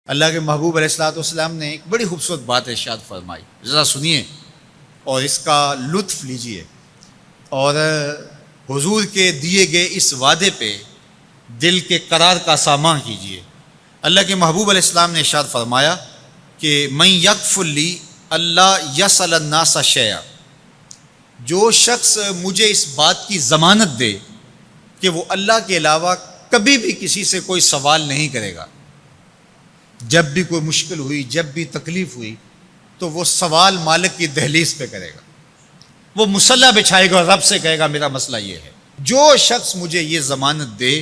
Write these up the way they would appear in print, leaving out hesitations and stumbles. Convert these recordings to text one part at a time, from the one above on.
اللہ کے محبوب علیہ الصلوۃ والسلام نے ایک بڑی خوبصورت بات ارشاد فرمائی، ذرا سنیے اور اس کا لطف لیجئے، اور حضور کے دیے گئے اس وعدے پہ دل کے قرار کا سامان کیجئے۔ اللہ کے محبوب علیہ السلام نے ارشاد فرمایا کہ من یکفل لی اللہ یسأل الناس شیئا، جو شخص مجھے اس بات کی ضمانت دے کہ وہ اللہ کے علاوہ کبھی بھی کسی سے کوئی سوال نہیں کرے گا، جب بھی کوئی مشکل ہوئی، جب بھی تکلیف ہوئی تو وہ سوال مالک کی دہلیز پہ کرے گا، وہ مصلی بچھائے گا اور رب سے کہے گا میرا مسئلہ یہ ہے۔ جو شخص مجھے یہ ضمانت دے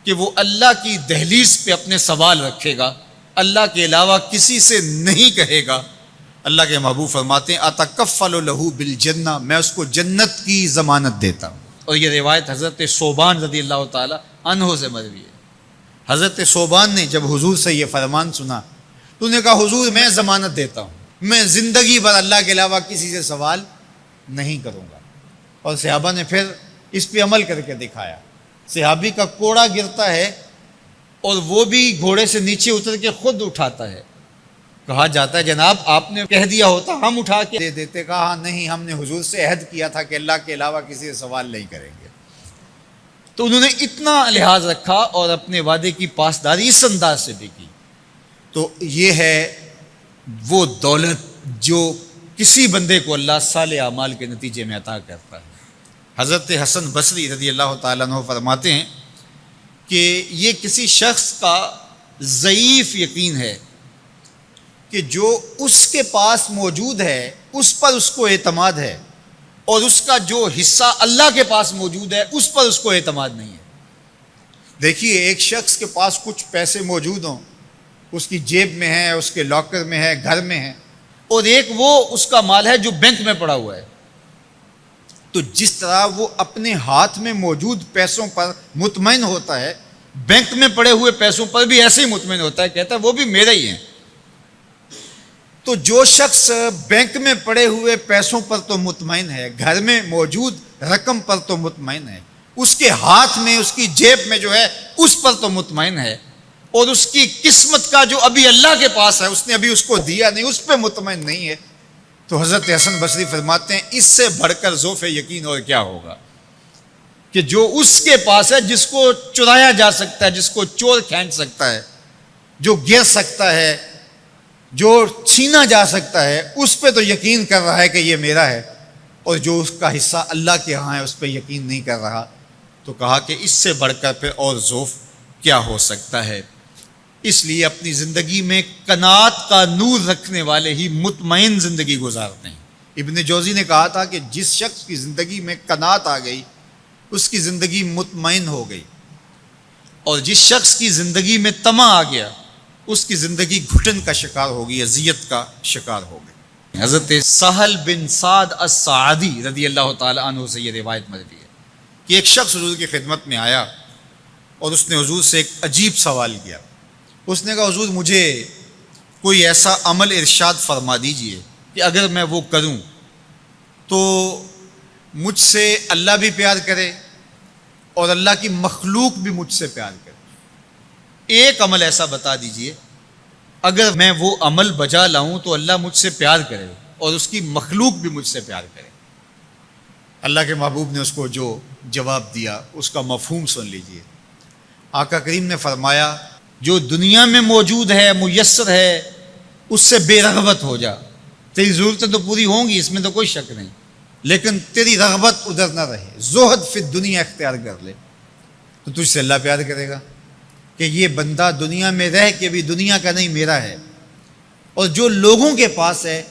کہ وہ اللہ کی دہلیز پہ اپنے سوال رکھے گا، اللہ کے علاوہ کسی سے نہیں کہے گا، اللہ کے محبوب فرماتے ہیں اتکفل لہ بالجنہ، میں اس کو جنت کی ضمانت دیتا ہوں۔ اور یہ روایت حضرت ثوبان رضی اللہ تعالی عنہ سے مروی ہے۔ حضرت ثوبان نے جب حضور سے یہ فرمان سنا تو انہوں نے کہا حضور میں ضمانت دیتا ہوں، میں زندگی بھر اللہ کے علاوہ کسی سے سوال نہیں کروں گا۔ اور صحابہ نے پھر اس پہ عمل کر کے دکھایا۔ صحابی کا کوڑا گرتا ہے اور وہ بھی گھوڑے سے نیچے اتر کے خود اٹھاتا ہے، کہا جاتا ہے جناب آپ نے کہہ دیا ہوتا ہم اٹھا کے دے دیتے، کہا ہاں نہیں، ہم نے حضور سے عہد کیا تھا کہ اللہ کے علاوہ کسی سے سوال نہیں کریں گے۔ تو انہوں نے اتنا لحاظ رکھا اور اپنے وعدے کی پاسداری اس انداز سے بھی کی۔ تو یہ ہے وہ دولت جو کسی بندے کو اللہ صالح اعمال کے نتیجے میں عطا کرتا ہے۔ حضرت حسن بصری رضی اللہ تعالیٰ عنہ فرماتے ہیں کہ یہ کسی شخص کا ضعیف یقین ہے کہ جو اس کے پاس موجود ہے اس پر اس کو اعتماد ہے، اور اس کا جو حصہ اللہ کے پاس موجود ہے اس پر اس کو اعتماد نہیں ہے۔ دیکھیے ایک شخص کے پاس کچھ پیسے موجود ہوں، اس کی جیب میں ہے، اس کے لاکر میں ہے، گھر میں ہے، اور ایک وہ اس کا مال ہے جو بینک میں پڑا ہوا ہے، تو جس طرح وہ اپنے ہاتھ میں موجود پیسوں پر مطمئن ہوتا ہے، بینک میں پڑے ہوئے پیسوں پر بھی ایسے ہی مطمئن ہوتا ہے، کہتا ہے وہ بھی میرے ہی ہیں۔ تو جو شخص بینک میں پڑے ہوئے پیسوں پر تو مطمئن ہے، گھر میں موجود رقم پر تو مطمئن ہے، اس کے ہاتھ میں اس کی جیب میں جو ہے اس پر تو مطمئن ہے، اور اس کی قسمت کا جو ابھی اللہ کے پاس ہے اس نے ابھی اس کو دیا نہیں، اس پہ مطمئن نہیں ہے، تو حضرت حسن بصری فرماتے ہیں اس سے بڑھ کر ذوف یقین اور کیا ہوگا کہ جو اس کے پاس ہے، جس کو چرایا جا سکتا ہے، جس کو چور کھینچ سکتا ہے، جو گر سکتا ہے، جو چھینا جا سکتا ہے، اس پہ تو یقین کر رہا ہے کہ یہ میرا ہے، اور جو اس کا حصہ اللہ کے ہاں ہے اس پہ یقین نہیں کر رہا، تو کہا کہ اس سے بڑھ کر پھر اور ذوف کیا ہو سکتا ہے۔ اس لیے اپنی زندگی میں قناعت کا نور رکھنے والے ہی مطمئن زندگی گزارتے ہیں۔ ابن جوزی نے کہا تھا کہ جس شخص کی زندگی میں قناعت آ گئی اس کی زندگی مطمئن ہو گئی، اور جس شخص کی زندگی میں طمع آ گیا اس کی زندگی گھٹن کا شکار ہوگی، اذیت کا شکار ہو گئی۔ حضرت سہل بن سعد الساعدی رضی اللہ تعالی عنہ سے یہ روایت مروی ہے کہ ایک شخص حضور کی خدمت میں آیا اور اس نے حضور سے ایک عجیب سوال کیا۔ اس نے کہا حضور مجھے کوئی ایسا عمل ارشاد فرما دیجئے کہ اگر میں وہ کروں تو مجھ سے اللہ بھی پیار کرے اور اللہ کی مخلوق بھی مجھ سے پیار کرے، ایک عمل ایسا بتا دیجئے اگر میں وہ عمل بجا لاؤں تو اللہ مجھ سے پیار کرے اور اس کی مخلوق بھی مجھ سے پیار کرے۔ اللہ کے محبوب نے اس کو جو جواب دیا اس کا مفہوم سن لیجئے۔ آقا کریم نے فرمایا جو دنیا میں موجود ہے، میسر ہے، اس سے بے رغبت ہو جا، تیری ضرورتیں تو پوری ہوں گی، اس میں تو کوئی شک نہیں، لیکن تیری رغبت ادھر نہ رہے، زہد فی الدنیا اختیار کر لے، تو تجھ سے اللہ پیار کرے گا کہ یہ بندہ دنیا میں رہ کے بھی دنیا کا نہیں میرا ہے، اور جو لوگوں کے پاس ہے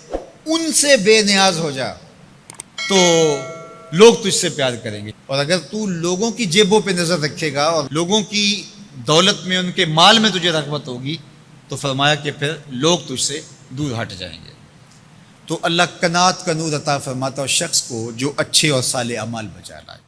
ان سے بے نیاز ہو جا تو لوگ تجھ سے پیار کریں گے، اور اگر تو لوگوں کی جیبوں پہ نظر رکھے گا اور لوگوں کی دولت میں، ان کے مال میں تجھے رغبت ہوگی تو فرمایا کہ پھر لوگ تجھ سے دور ہٹ جائیں گے۔ تو اللہ قناعت کا نور عطا فرماتا ہے شخص کو جو اچھے اور صالح اعمال بجا لائے۔